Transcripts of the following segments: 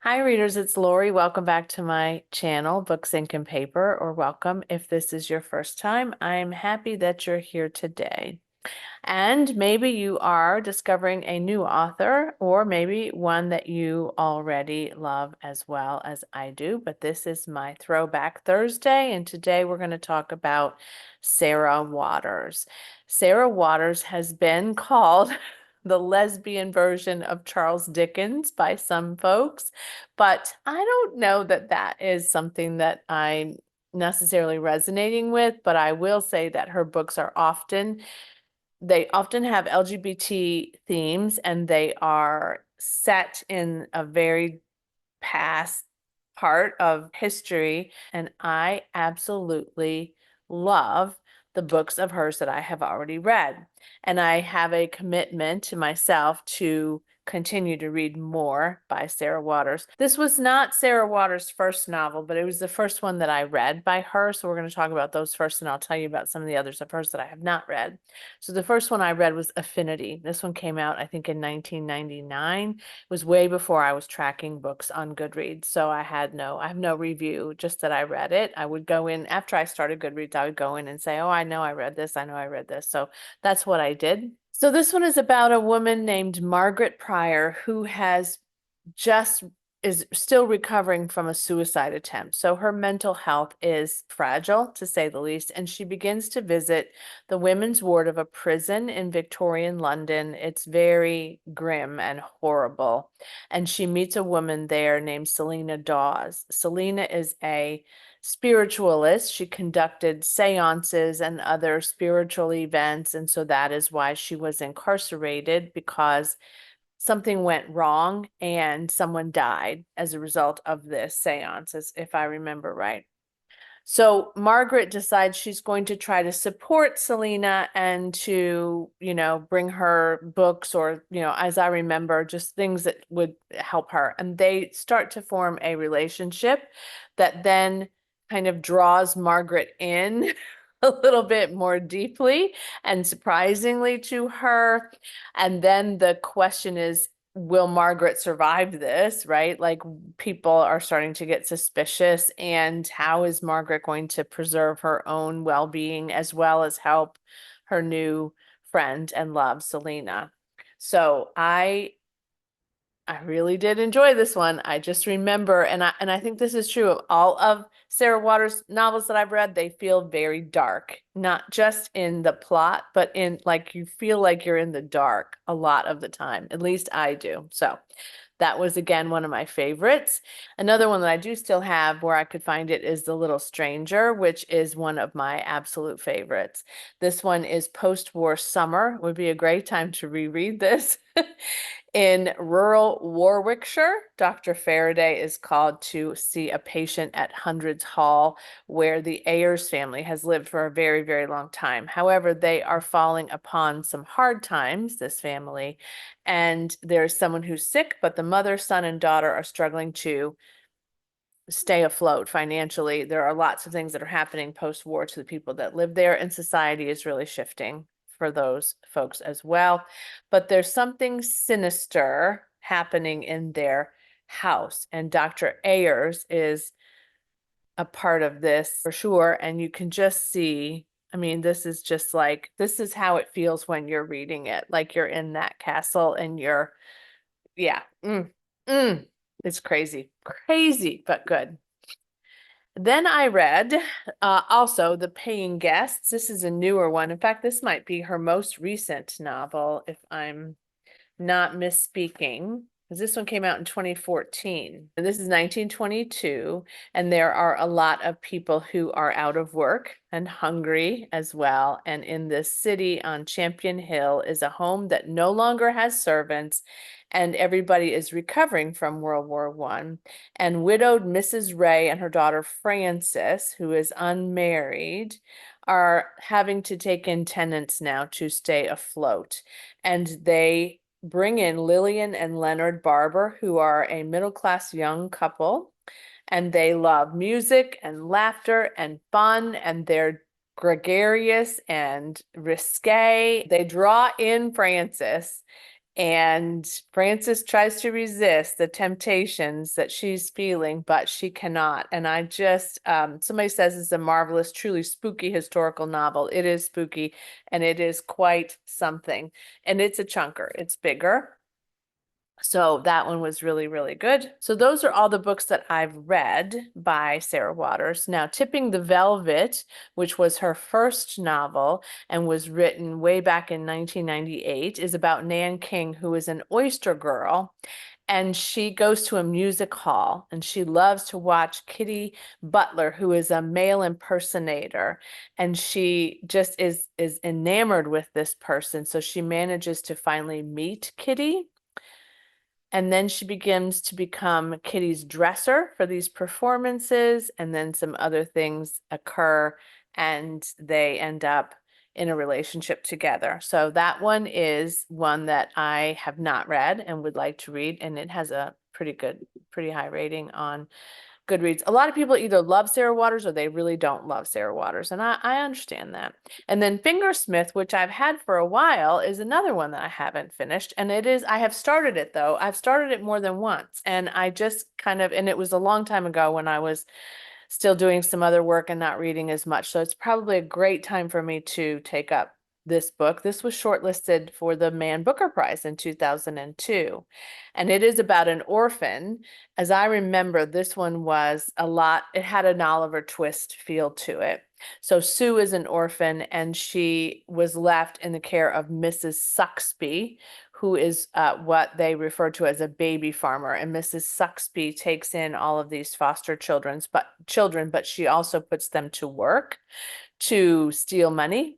Hi readers, it's Lori. Welcome back to my channel, Books, Ink, and Paper, or welcome if this is your first time. I'm happy that you're here today. And maybe you are discovering a new author, or maybe one that you already love as well as I do. But this is my Throwback Thursday, and today we're going to talk about Sarah Waters. Sarah Waters has been called the lesbian version of Charles Dickens by some folks, but I don't know that that is something that I'm necessarily resonating with, but I will say that her books are they often have LGBT themes and they are set in a very past part of history. And I absolutely love the books of hers that I have already read. And I have a commitment to myself to continue to read more by Sarah Waters. This was not Sarah Waters' first novel, but it was the first one that I read by her. So we're going to talk about those first, and I'll tell you about some of the others of hers that I have not read. So the first one I read was Affinity. This one came out, I think, in 1999. It was way before I was tracking books on Goodreads. So I have no review, just that I read it. I would go in after I started Goodreads, I would go in and say, oh, I know I read this. I know I read this. So that's what I did. So this one is about a woman named Margaret Pryor who just is still recovering from a suicide attempt. So her mental health is fragile, to say the least, and she begins to visit the women's ward of a prison in Victorian London. It's very grim and horrible. And she meets a woman there named Selena Dawes. Selena is a spiritualist. She conducted seances and other spiritual events, and so that is why she was incarcerated, because something went wrong and someone died as a result of this seance, if I remember right. So Margaret decides she's going to try to support Selena and to, bring her books or, as I remember, just things that would help her. And they start to form a relationship that then kind of draws Margaret in a little bit more deeply and surprisingly to her. And then the question is, will Margaret survive this, right? Like, people are starting to get suspicious, and how is Margaret going to preserve her own well-being as well as help her new friend and love, Selena? So I really did enjoy this one. I just remember, and I think this is true of all of Sarah Waters' novels that I've read, they feel very dark, not just in the plot, but in, like, you feel like you're in the dark a lot of the time. At least I do. So that was, again, one of my favorites. Another one that I do still have where I could find it is The Little Stranger, which is one of my absolute favorites. This one is post-war summer. It would be a great time to reread this. In rural Warwickshire, Dr. Faraday is called to see a patient at Hundreds Hall, where the Ayers family has lived for a very, very long time. However, they are falling upon some hard times, this family, and there's someone who's sick, but the mother, son, and daughter are struggling to stay afloat financially. There are lots of things that are happening post-war to the people that live there, and society is really shifting for those folks as well. But there's something sinister happening in their house, and Dr. Ayers is a part of this for sure. And you can just see, I mean, this is just like, this is how it feels when you're reading it, like you're in that castle and yeah, it's crazy, crazy, but good. Then I read also The Paying Guests. This is a newer one. In fact, this might be her most recent novel, if I'm not misspeaking, because this one came out in 2014. And this is 1922, and there are a lot of people who are out of work and hungry as well. And in this city on Champion Hill is a home that no longer has servants, and everybody is recovering from World War I. And widowed Mrs. Ray and her daughter Frances, who is unmarried, are having to take in tenants now to stay afloat. And they bring in Lillian and Leonard Barber, who are a middle-class young couple, and they love music and laughter and fun, and they're gregarious and risque. They draw in Frances And Frances tries to resist the temptations that she's feeling, but she cannot. And I just, somebody says it's a marvelous, truly spooky historical novel. It is spooky and it is quite something. And it's a chunker, it's bigger. So that one was really, really good. So those are all the books that I've read by Sarah Waters. Now, Tipping the Velvet, which was her first novel and was written way back in 1998, is about Nan King, who is an oyster girl. And she goes to a music hall and she loves to watch Kitty Butler, who is a male impersonator. And she just is enamored with this person. So she manages to finally meet Kitty. And then she begins to become Kitty's dresser for these performances, and then some other things occur, and they end up in a relationship together. So that one is one that I have not read and would like to read, and it has a pretty high rating on Goodreads. A lot of people either love Sarah Waters or they really don't love Sarah Waters, and I understand that. And then Fingersmith, which I've had for a while, is another one that I haven't finished. And I have started it though. I've started it more than once, and I just and it was a long time ago when I was still doing some other work and not reading as much. So it's probably a great time for me to take up this book. This was shortlisted for the Man Booker Prize in 2002. And it is about an orphan. As I remember, this one was it had an Oliver Twist feel to it. So Sue is an orphan and she was left in the care of Mrs. Suxby, who is what they refer to as a baby farmer. And Mrs. Suxby takes in all of these foster children, but she also puts them to work to steal money,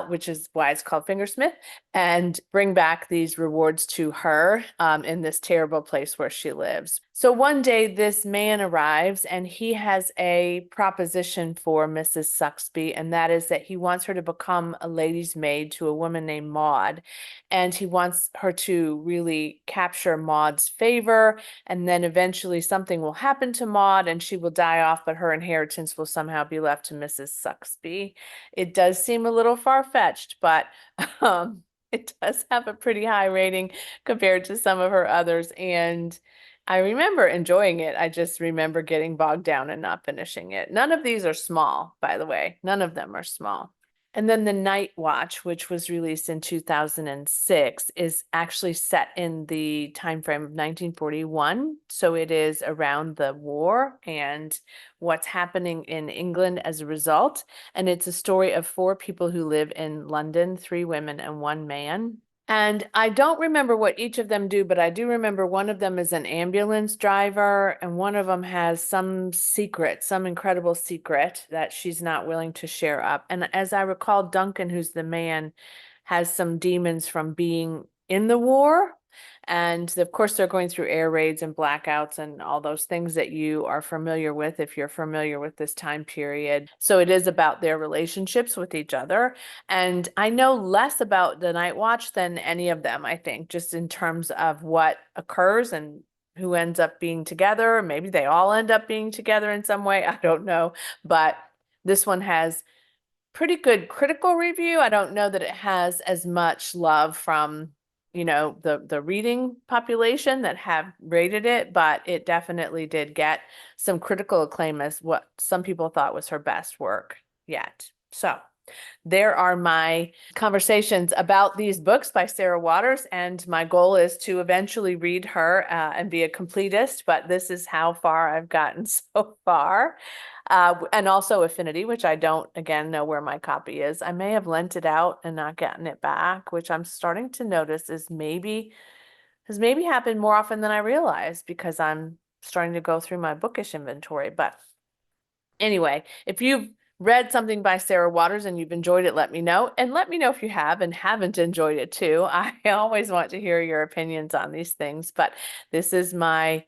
which is why it's called Fingersmith, and bring back these rewards to her in this terrible place where she lives. So one day this man arrives and he has a proposition for Mrs. Suxby, and that is that he wants her to become a lady's maid to a woman named Maud. And he wants her to really capture Maud's favor, and then eventually something will happen to Maud and she will die off, but her inheritance will somehow be left to Mrs. Suxby. It does seem a little far-fetched, but it does have a pretty high rating compared to some of her others. And I remember enjoying it. I just remember getting bogged down and not finishing it. None of these are small, by the way. None of them are small. And then The Night Watch, which was released in 2006, is actually set in the time frame of 1941. So it is around the war and what's happening in England as a result. And it's a story of 4 people who live in London, 3 women and 1 man. And I don't remember what each of them do, but I do remember one of them is an ambulance driver, and one of them has some secret, some incredible secret that she's not willing to share up. And as I recall, Duncan, who's the man, has some demons from being in the war. And of course, they're going through air raids and blackouts and all those things that you are familiar with if you're familiar with this time period. So it is about their relationships with each other. And I know less about the Night Watch than any of them, I think, just in terms of what occurs and who ends up being together. Maybe they all end up being together in some way. I don't know. But this one has pretty good critical review. I don't know that it has as much love from the reading population that have rated it, but it definitely did get some critical acclaim as what some people thought was her best work yet. So there are my conversations about these books by Sarah Waters, and my goal is to eventually read her and be a completist, but this is how far I've gotten so far. And also Affinity, which I don't, again, know where my copy is. I may have lent it out and not gotten it back, which I'm starting to notice has maybe happened more often than I realized because I'm starting to go through my bookish inventory. But anyway, if you've read something by Sarah Waters and you've enjoyed it, let me know. And let me know if you have and haven't enjoyed it too. I always want to hear your opinions on these things, but this is my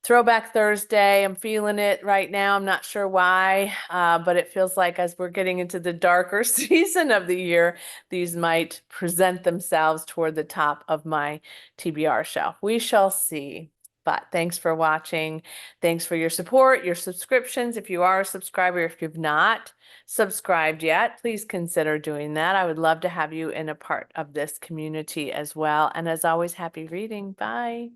Throwback Thursday. I'm feeling it right now. I'm not sure why, but it feels like as we're getting into the darker season of the year, these might present themselves toward the top of my TBR shelf. We shall see. Bye. spot. Thanks for watching. Thanks for your support, your subscriptions. If you are a subscriber, if you've not subscribed yet, please consider doing that. I would love to have you in a part of this community as well. And as always, happy reading. Bye.